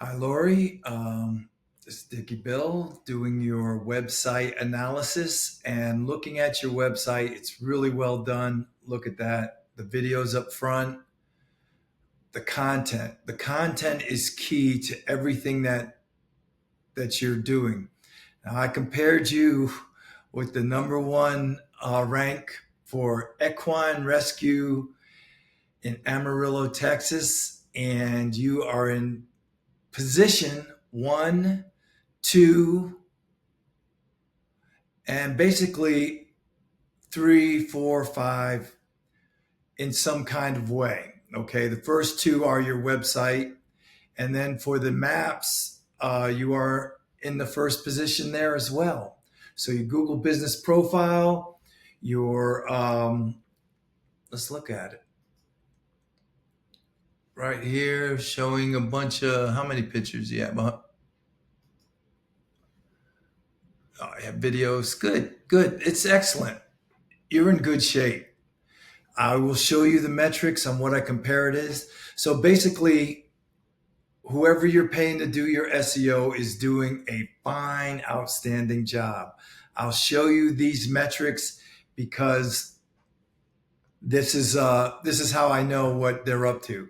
Hi, Lori. This is Dickie Bill doing your website analysis and looking at your website. It's really well done. Look at that. The videos up front, the content. The content is key to everything that you're doing. Now, I compared you with the number one rank for equine rescue in Amarillo, Texas, and you are in position one, two, and basically three, four, five in some kind of way. Okay, the first two are your website, and then for the maps, you are in the first position there as well. So your Google business profile, your let's look at it right here, showing a bunch of how many pictures you have. I have videos. Good, good. It's excellent. You're in good shape. I will show you the metrics on what I compare it is. So basically, whoever you're paying to do your SEO is doing a fine, outstanding job. I'll show you these metrics because this is how I know what they're up to.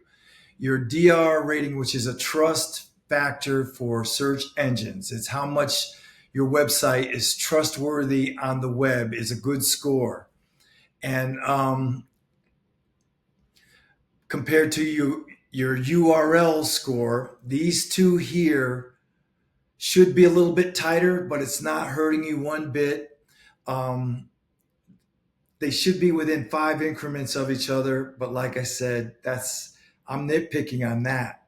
Your DR rating, which is a trust factor for search engines, it's how much your website is trustworthy on the web, is a good score. And compared to your URL score, these two here should be a little bit tighter, but it's not hurting you one bit. They should be within 5 increments of each other, but like I said, I'm nitpicking on that.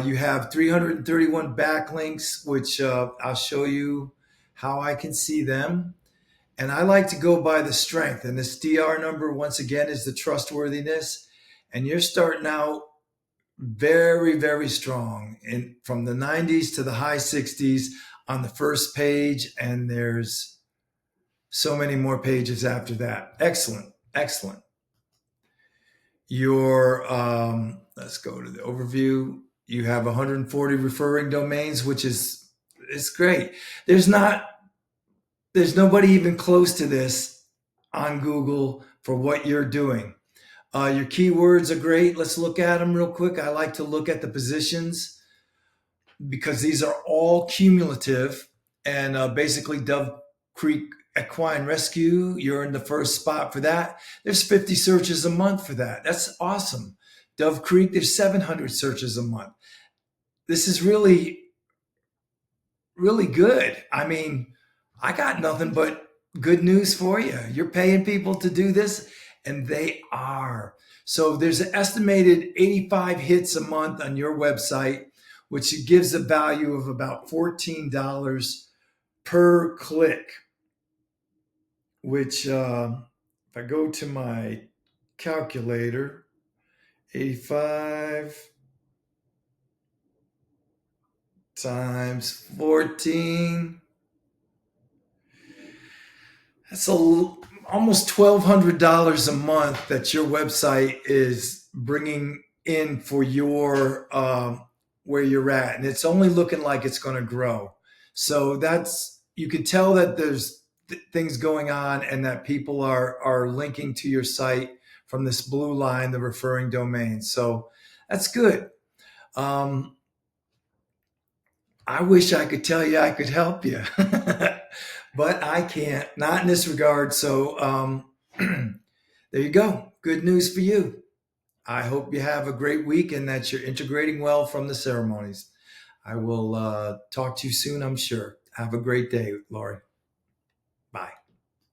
You have 331 backlinks, which I'll show you how I can see them. And I like to go by the strength. And this DR number, once again, is the trustworthiness. And you're starting out very, very strong from the 90s to the high 60s on the first page. And there's so many more pages after that. Excellent. Excellent. Let's go to the overview. You have 140 referring domains, which is it's great. There's nobody even close to this on Google for what you're doing. Your keywords are great. Let's look at them real quick. I like to look at the positions because these are all cumulative. And basically, Dove Creek Equine Rescue, you're in the first spot for that. There's 50 searches a month for that. That's awesome. Dove Creek, there's 700 searches a month. This is really, really good. I mean, I got nothing but good news for you. You're paying people to do this, and they are. So there's an estimated 85 hits a month on your website, which gives a value of about $14 per click, which if I go to my calculator, 85 times 14, that's almost $1,200 a month that your website is bringing in for your where you're at, and it's only looking like it's going to grow. So you can tell that there's things going on and that people are linking to your site from this blue line, the referring domain. So that's good. I wish I could tell you I could help you, but I can't, not in this regard. So there you go. Good news for you. I hope you have a great week and that you're integrating well from the ceremonies. I will talk to you soon, I'm sure. Have a great day, Laurie.